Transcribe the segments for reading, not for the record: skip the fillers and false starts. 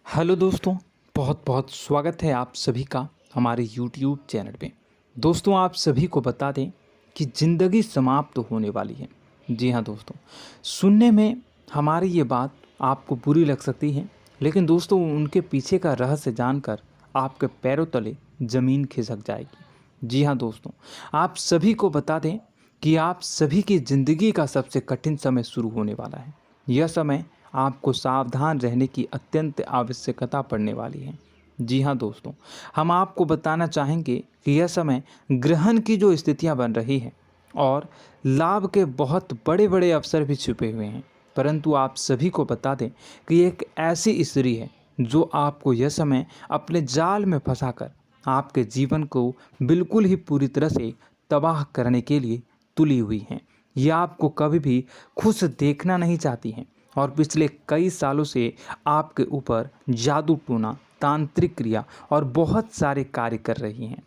Hello दोस्तों, बहुत बहुत स्वागत है आप सभी का हमारे YouTube चैनल पे। दोस्तों, आप सभी को बता दें कि ज़िंदगी समाप्त होने वाली है। जी हाँ दोस्तों, सुनने में हमारी ये बात आपको बुरी लग सकती है, लेकिन दोस्तों उनके पीछे का रहस्य जानकर आपके पैरों तले ज़मीन खिसक जाएगी। जी हाँ दोस्तों, आप सभी को बता दें कि आप सभी की ज़िंदगी का सबसे कठिन समय शुरू होने वाला है। यह समय आपको सावधान रहने की अत्यंत आवश्यकता पड़ने वाली है। जी हाँ दोस्तों, हम आपको बताना चाहेंगे कि यह समय ग्रहण की जो स्थितियाँ बन रही है और लाभ के बहुत बड़े बड़े अवसर भी छुपे हुए हैं। परंतु आप सभी को बता दें कि एक ऐसी स्त्री है जो आपको यह समय अपने जाल में फंसाकर आपके जीवन को बिल्कुल ही पूरी तरह से तबाह करने के लिए तुली हुई हैं। यह आपको कभी भी खुश देखना नहीं चाहती हैं और पिछले कई सालों से आपके ऊपर जादू टोना, तांत्रिक क्रिया और बहुत सारे कार्य कर रही हैं,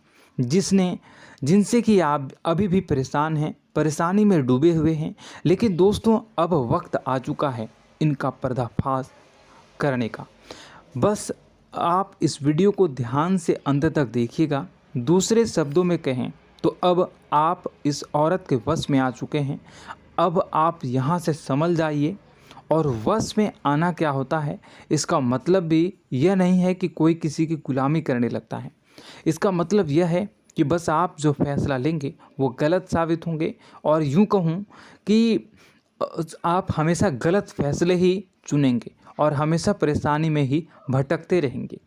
जिनसे कि आप अभी भी परेशान हैं, परेशानी में डूबे हुए हैं। लेकिन दोस्तों, अब वक्त आ चुका है इनका पर्दाफाश करने का। बस आप इस वीडियो को ध्यान से अंत तक देखिएगा। दूसरे शब्दों में कहें तो अब आप इस औरत के वश में आ चुके हैं। अब आप यहाँ से संभल जाइए। और वश में आना क्या होता है, इसका मतलब भी यह नहीं है कि कोई किसी की गुलामी करने लगता है। इसका मतलब यह है कि बस आप जो फैसला लेंगे वो गलत साबित होंगे, और यूँ कहूँ कि आप हमेशा गलत फैसले ही चुनेंगे और हमेशा परेशानी में ही भटकते रहेंगे।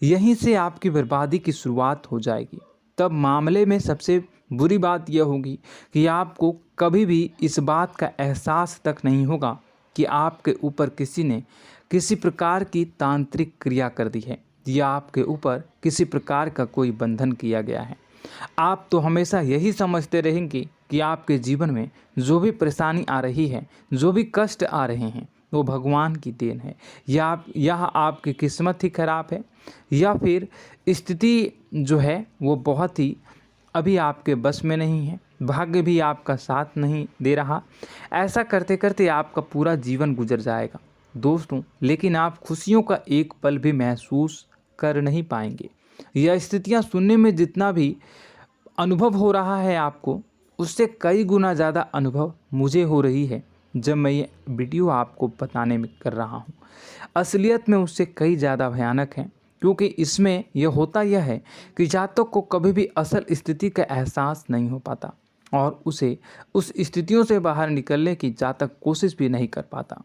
यहीं से आपकी बर्बादी की शुरुआत हो जाएगी। तब मामले में सबसे बुरी बात यह होगी कि आपको कभी भी इस बात का एहसास तक नहीं होगा कि आपके ऊपर किसी ने किसी प्रकार की तांत्रिक क्रिया कर दी है या आपके ऊपर किसी प्रकार का कोई बंधन किया गया है। आप तो हमेशा यही समझते रहेंगे कि आपके जीवन में जो भी परेशानी आ रही है, जो भी कष्ट आ रहे हैं, वो भगवान की देन है, या आपकी किस्मत ही खराब है, या फिर स्थिति जो है वो बहुत ही अभी आपके बस में नहीं है, भाग्य भी आपका साथ नहीं दे रहा। ऐसा करते करते आपका पूरा जीवन गुजर जाएगा दोस्तों, लेकिन आप खुशियों का एक पल भी महसूस कर नहीं पाएंगे। यह स्थितियां सुनने में जितना भी अनुभव हो रहा है आपको, उससे कई गुना ज़्यादा अनुभव मुझे हो रही है जब मैं ये वीडियो आपको बताने में कर रहा हूँ। असलियत में उससे कई ज़्यादा भयानक है, क्योंकि इसमें यह होता यह है कि जातक को कभी भी असल स्थिति का एहसास नहीं हो पाता और उसे उस स्थितियों से बाहर निकलने की जातक कोशिश भी नहीं कर पाता।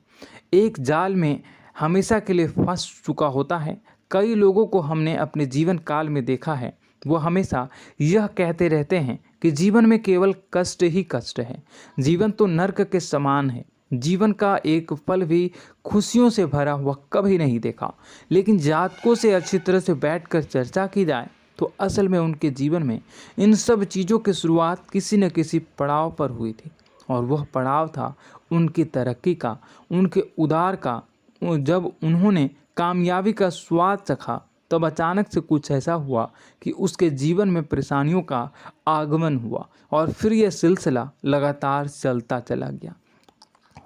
एक जाल में हमेशा के लिए फंस चुका होता है। कई लोगों को हमने अपने जीवन काल में देखा है, वो हमेशा यह कहते रहते हैं कि जीवन में केवल कष्ट ही कष्ट है, जीवन तो नर्क के समान है, जीवन का एक पल भी खुशियों से भरा हुआ कभी नहीं देखा। लेकिन जातकों से अच्छी तरह से बैठकर चर्चा की जाए तो असल में उनके जीवन में इन सब चीज़ों की शुरुआत किसी न किसी पड़ाव पर हुई थी, और वह पड़ाव था उनकी तरक्की का, उनके उदार का। जब उन्होंने कामयाबी का स्वाद चखा, तब अचानक से कुछ ऐसा हुआ कि उसके जीवन में परेशानियों का आगमन हुआ, और फिर यह सिलसिला लगातार चलता चला गया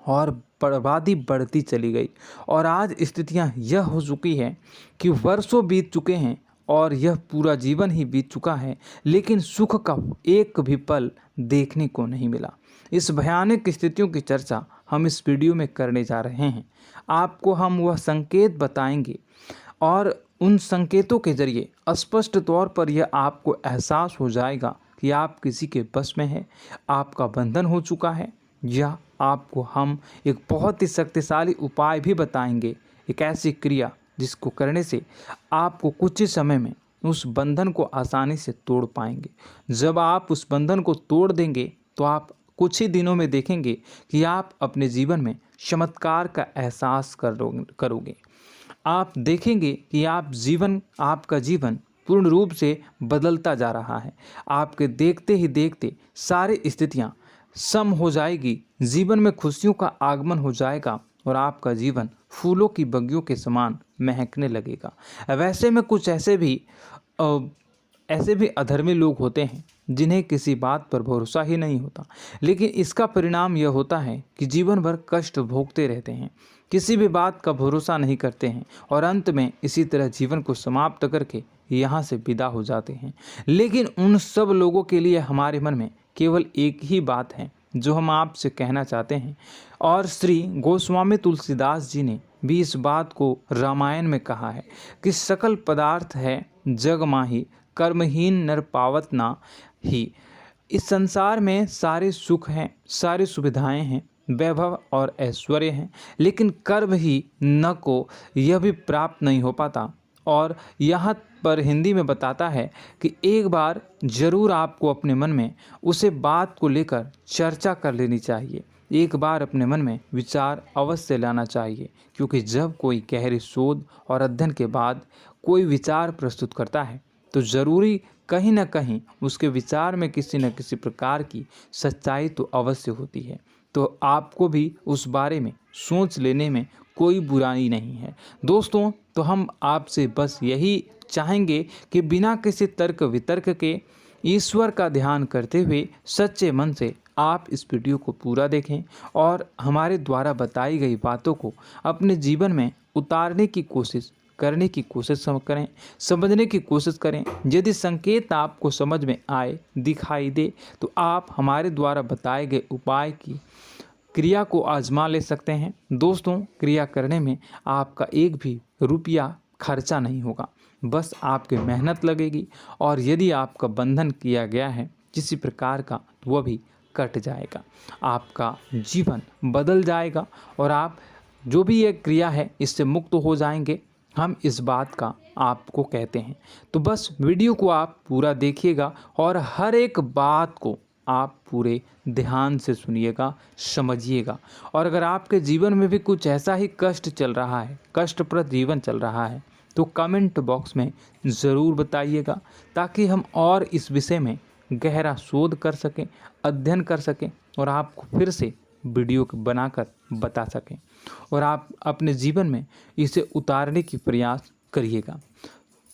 और बर्बादी बढ़ती चली गई। और आज स्थितियां यह हो चुकी है कि वर्षों बीत चुके हैं और यह पूरा जीवन ही बीत चुका है, लेकिन सुख का एक भी पल देखने को नहीं मिला। इस भयानक स्थितियों की चर्चा हम इस वीडियो में करने जा रहे हैं। आपको हम वह संकेत बताएंगे और उन संकेतों के जरिए स्पष्ट तौर पर यह आपको एहसास हो जाएगा कि आप किसी के बस में हैं, आपका बंधन हो चुका है, या आपको हम एक बहुत ही शक्तिशाली उपाय भी बताएंगे, एक ऐसी क्रिया जिसको करने से आपको कुछ ही समय में उस बंधन को आसानी से तोड़ पाएंगे। जब आप उस बंधन को तोड़ देंगे तो आप कुछ ही दिनों में देखेंगे कि आप अपने जीवन में चमत्कार का एहसास करोगे। आप देखेंगे कि आपका जीवन पूर्ण रूप से बदलता जा रहा है। आपके देखते ही देखते सारी स्थितियां सम हो जाएगी, जीवन में खुशियों का आगमन हो जाएगा और आपका जीवन फूलों की बगियों के समान महकने लगेगा। वैसे में कुछ ऐसे भी अधर्मी लोग होते हैं जिन्हें किसी बात पर भरोसा ही नहीं होता, लेकिन इसका परिणाम यह होता है कि जीवन भर कष्ट भोगते रहते हैं, किसी भी बात का भरोसा नहीं करते हैं और अंत में इसी तरह जीवन को समाप्त करके यहाँ से विदा हो जाते हैं। लेकिन उन सब लोगों के लिए हमारे मन में केवल एक ही बात है जो हम आपसे कहना चाहते हैं, और श्री गोस्वामी तुलसीदास जी ने भी इस बात को रामायण में कहा है कि सकल पदार्थ है जग माही, कर्महीन नर पावत ना ही। इस संसार में सारे सुख हैं, सारी सुविधाएं हैं, वैभव और ऐश्वर्य हैं, लेकिन कर्म ही न को यह भी प्राप्त नहीं हो पाता। और यहाँ पर हिंदी में बताता है कि एक बार जरूर आपको अपने मन में उसे बात को लेकर चर्चा कर लेनी चाहिए, एक बार अपने मन में विचार अवश्य लाना चाहिए, क्योंकि जब कोई गहरी शोध और अध्ययन के बाद कोई विचार प्रस्तुत करता है तो ज़रूरी कहीं ना कहीं उसके विचार में किसी न किसी प्रकार की सच्चाई तो अवश्य होती है। तो आपको भी उस बारे में सोच लेने में कोई बुराई नहीं है। दोस्तों, तो हम आपसे बस यही चाहेंगे कि बिना किसी तर्क वितर्क के ईश्वर का ध्यान करते हुए सच्चे मन से आप इस वीडियो को पूरा देखें और हमारे द्वारा बताई गई बातों को अपने जीवन में उतारने की कोशिश करने की कोशिश करें, समझने की कोशिश करें। यदि संकेत आपको समझ में आए, दिखाई दे, तो आप हमारे द्वारा बताए गए उपाय की क्रिया को आजमा ले सकते हैं। दोस्तों, क्रिया करने में आपका एक भी रुपया खर्चा नहीं होगा, बस आपकी मेहनत लगेगी, और यदि आपका बंधन किया गया है किसी प्रकार का तो वह भी कट जाएगा, आपका जीवन बदल जाएगा और आप जो भी ये क्रिया है इससे मुक्त हो जाएंगे। हम इस बात का आपको कहते हैं। तो बस वीडियो को आप पूरा देखिएगा और हर एक बात को आप पूरे ध्यान से सुनिएगा, समझिएगा। और अगर आपके जीवन में भी कुछ ऐसा ही कष्ट चल रहा है, कष्टप्रद जीवन चल रहा है, तो कमेंट बॉक्स में ज़रूर बताइएगा, ताकि हम और इस विषय में गहरा शोध कर सकें, अध्ययन कर सकें और आपको फिर से वीडियो बनाकर बता सकें और आप अपने जीवन में इसे उतारने की प्रयास करिएगा।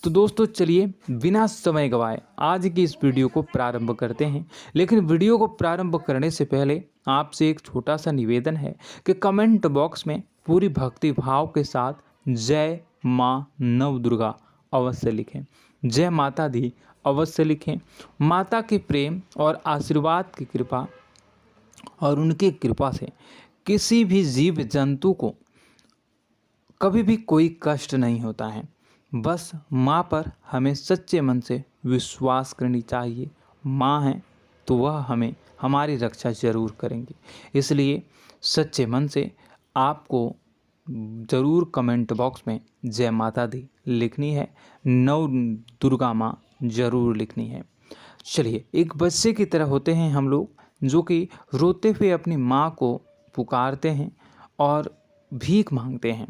तो दोस्तों, चलिए बिना समय गवाए आज की इस वीडियो को प्रारंभ करते हैं। लेकिन वीडियो को प्रारंभ करने से पहले आपसे एक छोटा सा निवेदन है कि कमेंट बॉक्स में पूरी भक्ति भाव के साथ जय माँ नव दुर्गा अवश्य लिखें, जय माता दी अवश्य लिखें। माता के प्रेम और आशीर्वाद की कृपा और उनकी कृपा से किसी भी जीव जंतु को कभी भी कोई कष्ट नहीं होता है। बस माँ पर हमें सच्चे मन से विश्वास करनी चाहिए। माँ है तो वह हमें हमारी रक्षा जरूर करेंगी। इसलिए सच्चे मन से आपको ज़रूर कमेंट बॉक्स में जय माता दी लिखनी है, नव दुर्गा माँ ज़रूर लिखनी है। चलिए, एक बच्चे की तरह होते हैं हम लोग, जो कि रोते हुए अपनी माँ को पुकारते हैं और भीख मांगते हैं।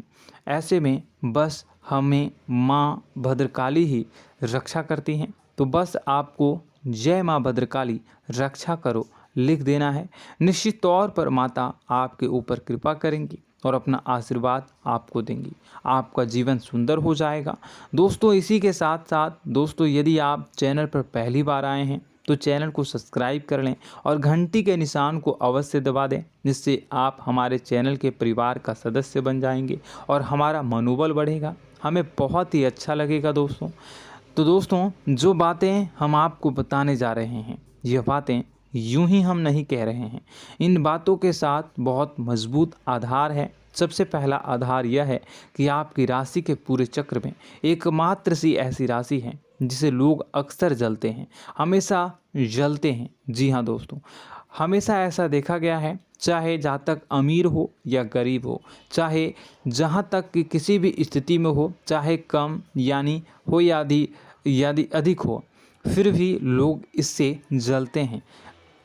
ऐसे में बस हमें माँ भद्रकाली ही रक्षा करती हैं। तो बस आपको जय माँ भद्रकाली रक्षा करो लिख देना है। निश्चित तौर पर माता आपके ऊपर कृपा करेंगी और अपना आशीर्वाद आपको देंगी, आपका जीवन सुंदर हो जाएगा। दोस्तों, इसी के साथ साथ दोस्तों, यदि आप चैनल पर पहली बार आए हैं तो चैनल को सब्सक्राइब कर लें और घंटी के निशान को अवश्य दबा दें, जिससे आप हमारे चैनल के परिवार का सदस्य बन जाएंगे और हमारा मनोबल बढ़ेगा, हमें बहुत ही अच्छा लगेगा दोस्तों। तो दोस्तों, जो बातें हम आपको बताने जा रहे हैं, यह बातें यूं ही हम नहीं कह रहे हैं। इन बातों के साथ बहुत मजबूत आधार है। सबसे पहला आधार यह है कि आपकी राशि के पूरे चक्र में एकमात्र सी ऐसी राशि है जिसे लोग अक्सर जलते हैं, हमेशा जलते हैं। जी हाँ दोस्तों, हमेशा ऐसा देखा गया है, चाहे जातक अमीर हो या गरीब हो, चाहे जहाँ तक कि किसी भी स्थिति में हो, चाहे कम यानी हो या अधिक हो, फिर भी लोग इससे जलते हैं।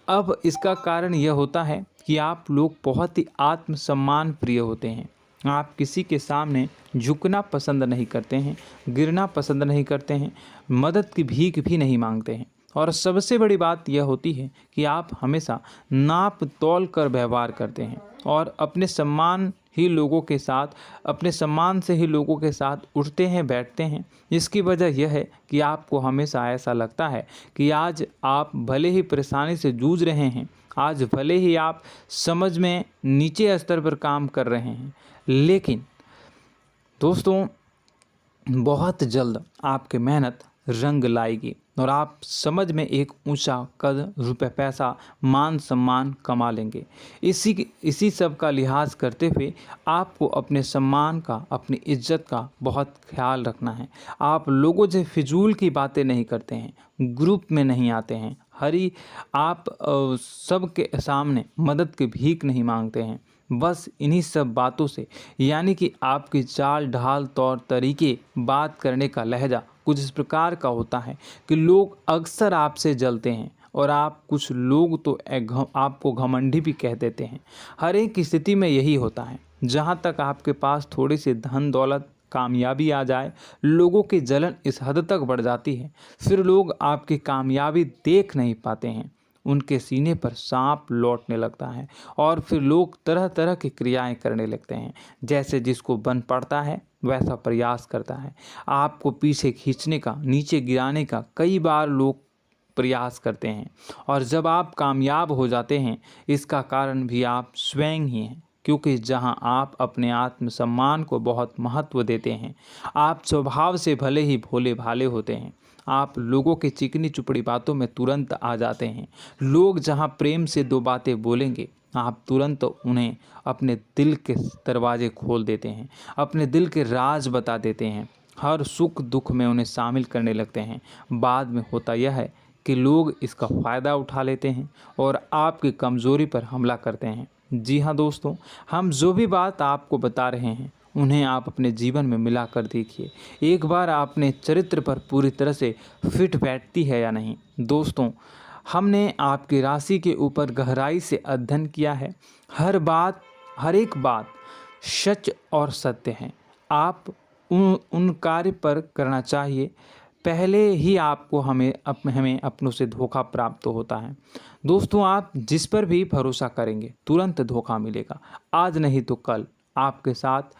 अब इसका कारण यह होता है कि आप लोग बहुत ही आत्मसम्मान प्रिय होते हैं। आप किसी के सामने झुकना पसंद नहीं करते हैं, गिरना पसंद नहीं करते हैं, मदद की भीख भी नहीं मांगते हैं। और सबसे बड़ी बात यह होती है कि आप हमेशा नाप तोल कर व्यवहार करते हैं और अपने सम्मान ही लोगों के साथ, अपने सम्मान से ही लोगों के साथ उठते हैं, बैठते हैं। इसकी वजह यह है कि आपको हमेशा ऐसा लगता है कि आज आप भले ही परेशानी से जूझ रहे हैं, आज भले ही आप समझ में नीचे स्तर पर काम कर रहे हैं, लेकिन दोस्तों बहुत जल्द आपकी मेहनत रंग लाएगी और आप समझ में एक ऊंचा कद, रुपए, पैसा, मान सम्मान कमा लेंगे। इसी सब का लिहाज करते हुए आपको अपने सम्मान का, अपनी इज्जत का बहुत ख्याल रखना है। आप लोगों से फिजूल की बातें नहीं करते हैं, ग्रुप में नहीं आते हैं, आप सबके सामने मदद की भीख नहीं मांगते हैं। बस इन्हीं सब बातों से, यानी कि आपकी चाल ढाल, तौर तरीके, बात करने का लहजा कुछ इस प्रकार का होता है कि लोग अक्सर आपसे जलते हैं और कुछ लोग तो आपको घमंडी भी कह देते हैं। हर एक स्थिति में यही होता है। जहाँ तक आपके पास थोड़ी सी धन दौलत, कामयाबी आ जाए, लोगों की जलन इस हद तक बढ़ जाती है, फिर लोग आपकी कामयाबी देख नहीं पाते हैं। उनके सीने पर सांप लौटने लगता है और फिर लोग तरह तरह की क्रियाएं करने लगते हैं। जैसे जिसको बन पड़ता है वैसा प्रयास करता है। आपको पीछे खींचने का, नीचे गिराने का कई बार लोग प्रयास करते हैं और जब आप कामयाब हो जाते हैं, इसका कारण भी आप स्वयं ही हैं। क्योंकि जहां आप अपने आत्मसम्मान को बहुत महत्व देते हैं, आप स्वभाव से भले ही भोले भाले होते हैं, आप लोगों की चिकनी चुपड़ी बातों में तुरंत आ जाते हैं। लोग जहां प्रेम से दो बातें बोलेंगे, आप तुरंत उन्हें अपने दिल के दरवाजे खोल देते हैं, अपने दिल के राज बता देते हैं, हर सुख दुख में उन्हें शामिल करने लगते हैं। बाद में होता यह है कि लोग इसका फ़ायदा उठा लेते हैं और आपकी कमज़ोरी पर हमला करते हैं। जी हाँ दोस्तों, हम जो भी बात आपको बता रहे हैं उन्हें आप अपने जीवन में मिला कर देखिए। एक बार अपने चरित्र पर पूरी तरह से फिट बैठती है या नहीं। दोस्तों, हमने आपकी राशि के ऊपर गहराई से अध्ययन किया है। हर एक बात सच और सत्य है। आप उन कार्य पर करना चाहिए, पहले ही आपको हमें अपनों से धोखा प्राप्त होता है। दोस्तों, आप जिस पर भी भरोसा करेंगे तुरंत धोखा मिलेगा। आज नहीं तो कल आपके साथ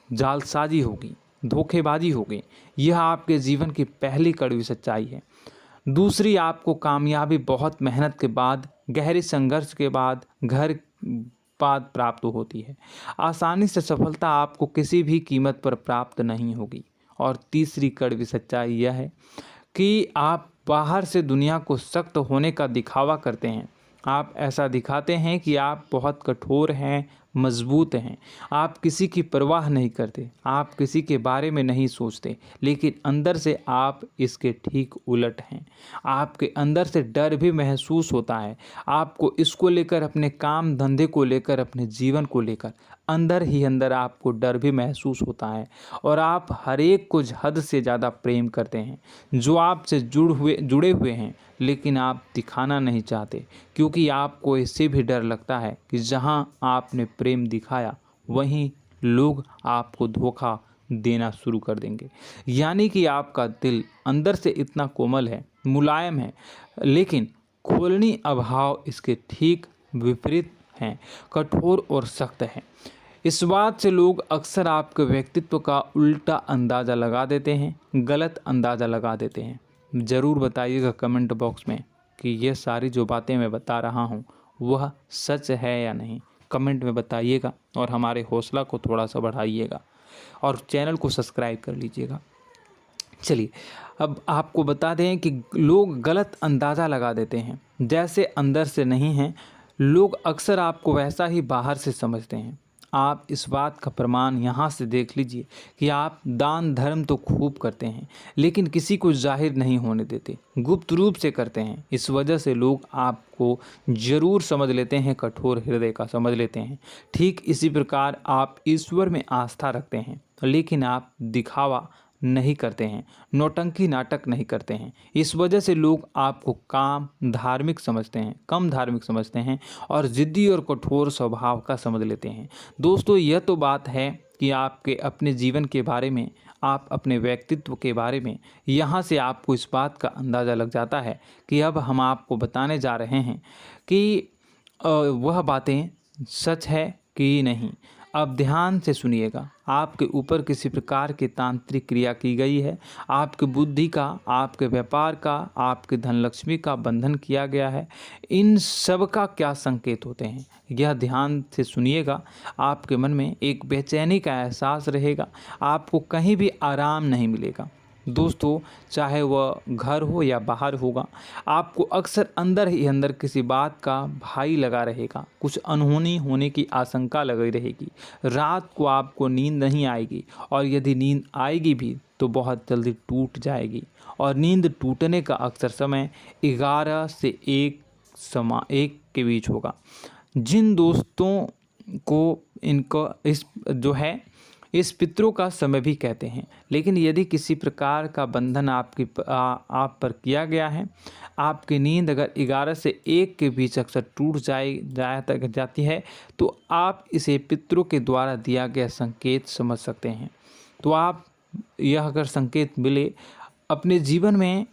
जालसाजी होगी, धोखेबाजी होगी। यह आपके जीवन की पहली कड़वी सच्चाई है। दूसरी, आपको कामयाबी बहुत मेहनत के बाद, गहरे संघर्ष के बाद, प्राप्त होती है। आसानी से सफलता आपको किसी भी कीमत पर प्राप्त नहीं होगी। और तीसरी कड़वी सच्चाई यह है कि आप बाहर से दुनिया को सख्त होने का दिखावा करते हैं। आप ऐसा दिखाते हैं कि आप बहुत कठोर हैं, मजबूत हैं, आप किसी की परवाह नहीं करते, आप किसी के बारे में नहीं सोचते, लेकिन अंदर से आप इसके ठीक उलट हैं। आपके अंदर से डर भी महसूस होता है। आपको इसको लेकर, अपने काम धंधे को लेकर, अपने जीवन को लेकर अंदर ही अंदर आपको डर भी महसूस होता है और आप हर एक को हद से ज़्यादा प्रेम करते हैं, जो आपसे जुड़े हुए हैं, लेकिन आप दिखाना नहीं चाहते, क्योंकि आपको इससे भी डर लगता है कि जहां आपने प्रेम दिखाया वहीं लोग आपको धोखा देना शुरू कर देंगे। यानी कि आपका दिल अंदर से इतना कोमल है, मुलायम है, लेकिन खोलनी अभाव इसके ठीक विपरीत हैं, कठोर और सख्त है। इस बात से लोग अक्सर आपके व्यक्तित्व का उल्टा अंदाज़ा लगा देते हैं, गलत अंदाज़ा लगा देते हैं। ज़रूर बताइएगा कमेंट बॉक्स में कि ये सारी जो बातें मैं बता रहा हूँ वह सच है या नहीं। कमेंट में बताइएगा और हमारे हौसला को थोड़ा सा बढ़ाइएगा और चैनल को सब्सक्राइब कर लीजिएगा। चलिए, अब आपको बता दें कि लोग गलत अंदाज़ा लगा देते हैं। जैसे अंदर से नहीं हैं, लोग अक्सर आपको वैसा ही बाहर से समझते हैं। आप इस बात का प्रमाण यहाँ से देख लीजिए कि आप दान धर्म तो खूब करते हैं, लेकिन किसी को जाहिर नहीं होने देते, गुप्त रूप से करते हैं। इस वजह से लोग आपको ज़रूर समझ लेते हैं, कठोर हृदय का समझ लेते हैं। ठीक इसी प्रकार आप ईश्वर में आस्था रखते हैं, लेकिन आप दिखावा नहीं करते हैं, नौटंकी नाटक नहीं करते हैं। इस वजह से लोग आपको कम धार्मिक समझते हैं और ज़िद्दी और कठोर स्वभाव का समझ लेते हैं। दोस्तों, यह तो बात है कि आपके अपने जीवन के बारे में, आप अपने व्यक्तित्व के बारे में, यहाँ से आपको इस बात का अंदाज़ा लग जाता है कि अब हम आपको बताने जा रहे हैं कि वह बातें सच है कि नहीं। अब ध्यान से सुनिएगा। आपके ऊपर किसी प्रकार की तांत्रिक क्रिया की गई है, आपकी बुद्धि का, आपके व्यापार का, आपके धनलक्ष्मी का बंधन किया गया है। इन सब का क्या संकेत होते हैं, यह ध्यान से सुनिएगा। आपके मन में एक बेचैनी का एहसास रहेगा, आपको कहीं भी आराम नहीं मिलेगा। दोस्तों, चाहे वह घर हो या बाहर होगा, आपको अक्सर अंदर ही अंदर किसी बात का भय लगा रहेगा, कुछ अनहोनी होने की आशंका लगी रहेगी। रात को आपको नींद नहीं आएगी, और यदि नींद आएगी भी तो बहुत जल्दी टूट जाएगी। और नींद टूटने का अक्सर समय 11 से 1 के बीच होगा। जिन दोस्तों को इनको इस पितरों का समय भी कहते हैं। लेकिन यदि किसी प्रकार का बंधन आप पर किया गया है, आपकी नींद अगर 11 से 1 के बीच अक्सर टूट जाती है, तो आप इसे पितरों के द्वारा दिया गया संकेत समझ सकते हैं। तो आप यह अगर संकेत मिले अपने जीवन में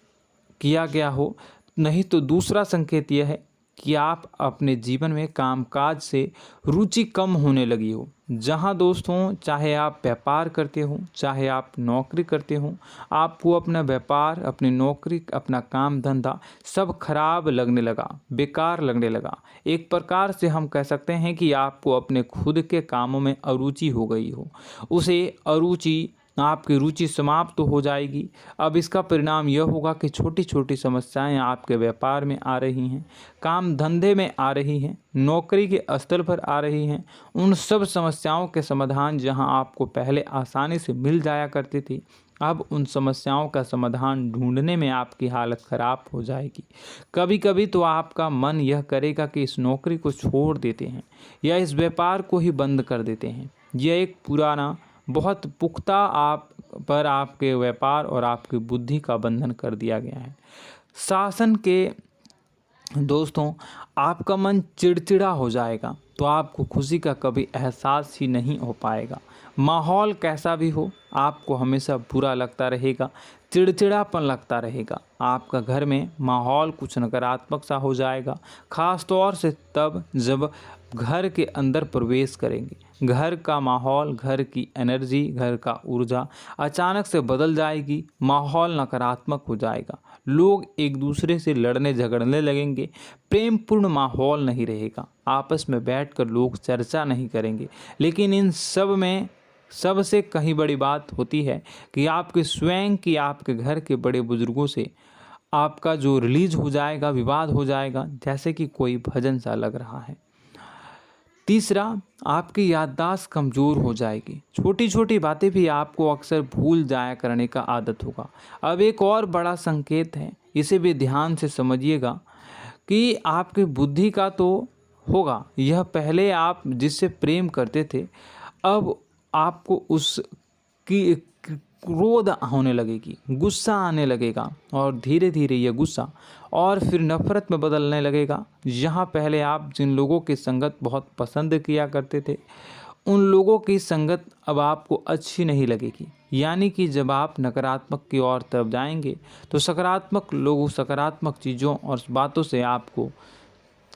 किया गया हो, नहीं तो दूसरा संकेत यह है कि आप अपने जीवन में कामकाज से रुचि कम होने लगी हो। जहां दोस्तों, चाहे आप व्यापार करते हो, चाहे आप नौकरी करते हो, आपको अपना व्यापार, अपनी नौकरी, अपना काम धंधा सब खराब लगने लगा, बेकार लगने लगा। एक प्रकार से हम कह सकते हैं कि आपको अपने खुद के कामों में अरुचि हो गई हो। उसे अरुचि, आपकी रुचि समाप्त तो हो जाएगी। अब इसका परिणाम यह होगा कि छोटी छोटी समस्याएं आपके व्यापार में आ रही हैं, काम धंधे में आ रही हैं, नौकरी के स्तर पर आ रही हैं। उन सब समस्याओं के समाधान जहां आपको पहले आसानी से मिल जाया करती थी, अब उन समस्याओं का समाधान ढूंढने में आपकी हालत ख़राब हो जाएगी। कभी कभी तो आपका मन यह करेगा कि इस नौकरी को छोड़ देते हैं या इस व्यापार को ही बंद कर देते हैं। यह एक पुराना, बहुत पुख्ता आप पर आपके व्यापार और आपकी बुद्धि का बंधन कर दिया गया है। शासन के दोस्तों, आपका मन चिड़चिड़ा हो जाएगा, तो आपको खुशी का कभी एहसास ही नहीं हो पाएगा। माहौल कैसा भी हो, आपको हमेशा बुरा लगता रहेगा, चिड़चिड़ापन लगता रहेगा। आपका घर में माहौल कुछ नकारात्मक सा हो जाएगा, ख़ास तौर से तब जब घर के अंदर प्रवेश करेंगे। घर का माहौल, घर की एनर्जी, घर का ऊर्जा अचानक से बदल जाएगी, माहौल नकारात्मक हो जाएगा। लोग एक दूसरे से लड़ने झगड़ने लगेंगे, प्रेमपूर्ण माहौल नहीं रहेगा, आपस में बैठकर लोग चर्चा नहीं करेंगे। लेकिन इन सब में सबसे कहीं बड़ी बात होती है कि आपके स्वयं की, आपके घर के बड़े बुजुर्गों से आपका जो रिलीज हो जाएगा, विवाद हो जाएगा, जैसे कि कोई भजन सा लग रहा है। तीसरा, आपकी याददाश्त कमज़ोर हो जाएगी, छोटी छोटी बातें भी आपको अक्सर भूल जाया करने का आदत होगा। अब एक और बड़ा संकेत है, इसे भी ध्यान से समझिएगा कि आपकी बुद्धि का तो होगा, यह पहले आप जिससे प्रेम करते थे, अब आपको उसकी क्रोध होने लगेगी, गुस्सा आने लगेगा, और धीरे धीरे यह गुस्सा और फिर नफरत में बदलने लगेगा। यहाँ पहले आप जिन लोगों की संगत बहुत पसंद किया करते थे, उन लोगों की संगत अब आपको अच्छी नहीं लगेगी। यानी कि जब आप नकारात्मक की ओर तरफ जाएंगे, तो सकारात्मक लोगों, सकारात्मक चीज़ों और बातों से आपको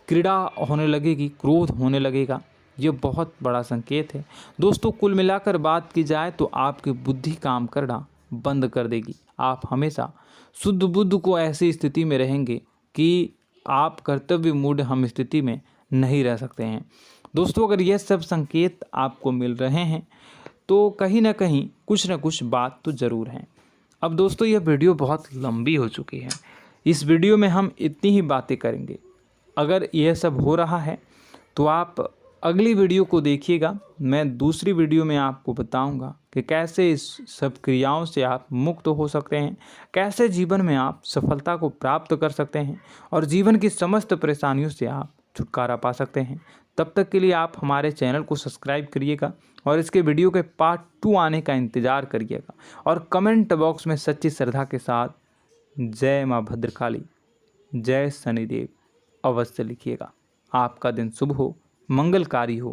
क्रीड़ा होने लगेगी, क्रोध होने लगेगा। ये बहुत बड़ा संकेत है दोस्तों। कुल मिलाकर बात की जाए तो आपकी बुद्धि काम करना बंद कर देगी। आप हमेशा शुद्ध बुद्ध को ऐसी स्थिति में रहेंगे कि आप कर्तव्य मूड हम स्थिति में नहीं रह सकते हैं। दोस्तों, अगर यह सब संकेत आपको मिल रहे हैं तो कहीं ना कहीं कुछ ना कुछ बात तो ज़रूर है। अब दोस्तों, यह वीडियो बहुत लंबी हो चुकी है, इस वीडियो में हम इतनी ही बातें करेंगे। अगर यह सब हो रहा है तो आप अगली वीडियो को देखिएगा। मैं दूसरी वीडियो में आपको बताऊंगा कि कैसे इस सब क्रियाओं से आप मुक्त हो सकते हैं, कैसे जीवन में आप सफलता को प्राप्त कर सकते हैं और जीवन की समस्त परेशानियों से आप छुटकारा पा सकते हैं। तब तक के लिए आप हमारे चैनल को सब्सक्राइब करिएगा और इसके वीडियो के पार्ट 2 आने का इंतज़ार करिएगा। और कमेंट बॉक्स में सच्ची श्रद्धा के साथ जय माँ भद्रकाली, जय शनिदेव अवश्य लिखिएगा। आपका दिन शुभ हो, मंगलकारी हो।